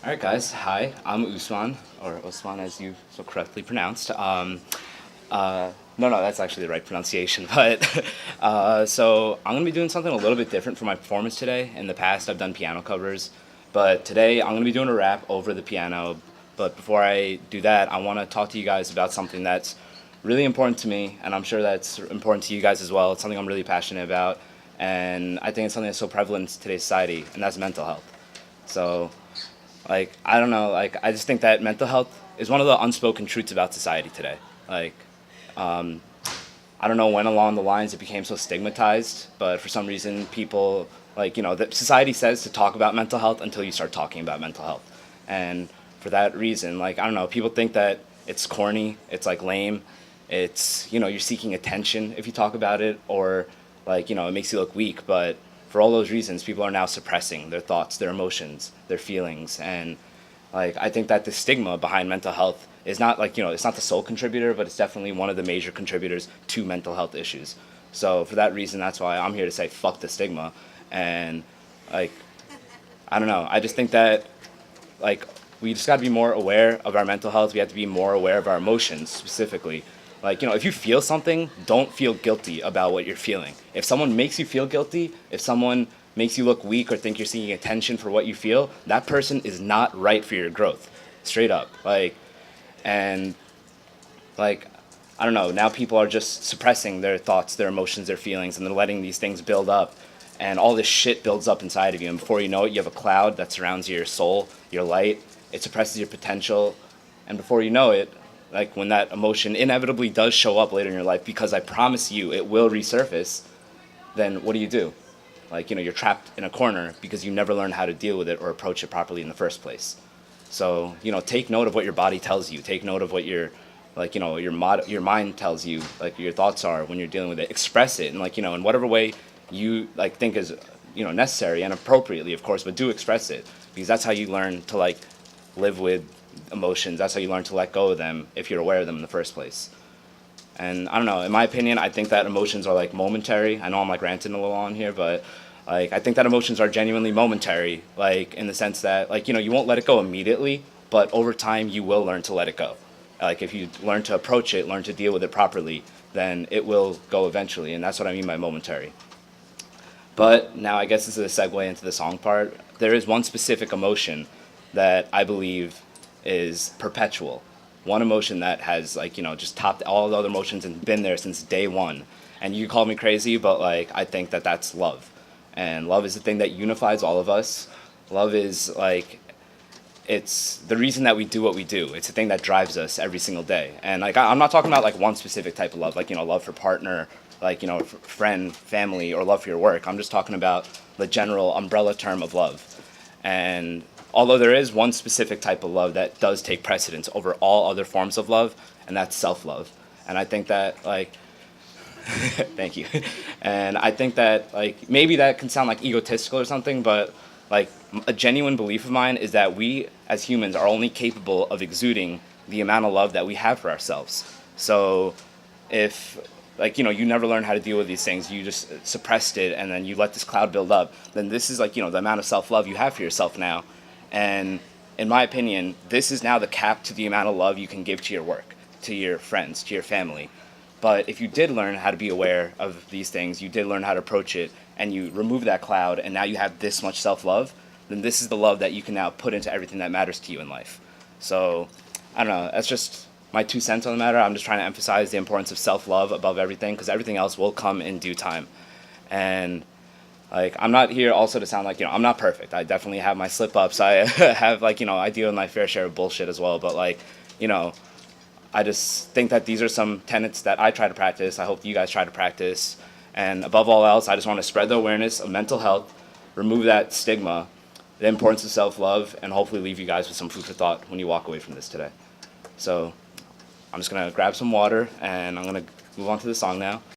All right, guys. Hi, I'm Usman, or Usman, as you so correctly pronounced. No, that's actually the right pronunciation. But so I'm gonna be doing something a little bit different for my performance today. In the past, I've done piano covers, but today I'm gonna be doing a rap over the piano. But before I do that, I want to talk to you guys about something that's really important to me, and I'm sure that's important to you guys as well. It's something I'm really passionate about, and I think it's something that's so prevalent in today's society, and that's mental health. So I don't know, I just think that mental health is one of the unspoken truths about society today. Like I don't know when along the lines it became so stigmatized, but for some reason people that society says to talk about mental health until you start talking about mental health. And for that reason, I don't know, people think that it's corny, it's lame, it's you're seeking attention if you talk about it, or it makes you look weak. But for all those reasons, people are now suppressing their thoughts, their emotions, their feelings. And I think that the stigma behind mental health is not it's not the sole contributor, but it's definitely one of the major contributors to mental health issues. So for that reason, that's why I'm here to say fuck the stigma. And I don't know, I just think that we just got to be more aware of our mental health. We have to be more aware of our emotions specifically. If you feel something, don't feel guilty about what you're feeling. If someone makes you feel guilty, if someone makes you look weak or think you're seeking attention for what you feel, that person is not right for your growth. Straight up. And I don't know, now people are just suppressing their thoughts, their emotions, their feelings, and they're letting these things build up. And all this shit builds up inside of you. And before you know it, you have a cloud that surrounds your soul, your light. It suppresses your potential. And before you know it, when that emotion inevitably does show up later in your life, because I promise you it will resurface, then what do? You're trapped in a corner because you never learned how to deal with it or approach it properly in the first place. So, take note of what your body tells you. Take note of what your mind tells you, your thoughts are when you're dealing with it. Express it, and in whatever way you think is necessary, and appropriately, of course, but do express it, because that's how you learn to live with emotions. That's how you learn to let go of them, if you're aware of them in the first place. And I don't know, in my opinion, I think that emotions are momentary. I know I'm ranting a little on here, but I think that emotions are genuinely momentary, in the sense that you won't let it go immediately, but over time you will learn to let it go. If you learn to approach it, learn to deal with it properly, then it will go eventually, and that's what I mean by momentary. But now I guess this is a segue into the song part. There is one specific emotion that I believe is perpetual. One emotion that has just topped all the other emotions and been there since day one. And you call me crazy, but I think that that's love. And love is the thing that unifies all of us. Love is it's the reason that we do what we do. It's the thing that drives us every single day. And I'm not talking about one specific type of love, love for partner, friend, family, or love for your work. I'm just talking about the general umbrella term of love. And although there is one specific type of love that does take precedence over all other forms of love, and that's self-love. And I think that thank you. And I think that maybe that can sound egotistical or something, but a genuine belief of mine is that we as humans are only capable of exuding the amount of love that we have for ourselves. So if you never learned how to deal with these things, you just suppressed it, and then you let this cloud build up, then this is the amount of self-love you have for yourself now. And in my opinion, this is now the cap to the amount of love you can give to your work, to your friends, to your family. But if you did learn how to be aware of these things, you did learn how to approach it, and you remove that cloud, and now you have this much self-love, then this is the love that you can now put into everything that matters to you in life. So, I don't know, that's just my 2 cents on the matter. I'm just trying to emphasize the importance of self-love above everything, because everything else will come in due time. And I'm not here also to sound I'm not perfect. I definitely have my slip-ups. I have I deal with my fair share of bullshit as well. But I just think that these are some tenets that I try to practice. I hope you guys try to practice. And above all else, I just want to spread the awareness of mental health, remove that stigma, the importance of self-love, and hopefully leave you guys with some food for thought when you walk away from this today. So I'm just going to grab some water, and I'm going to move on to the song now.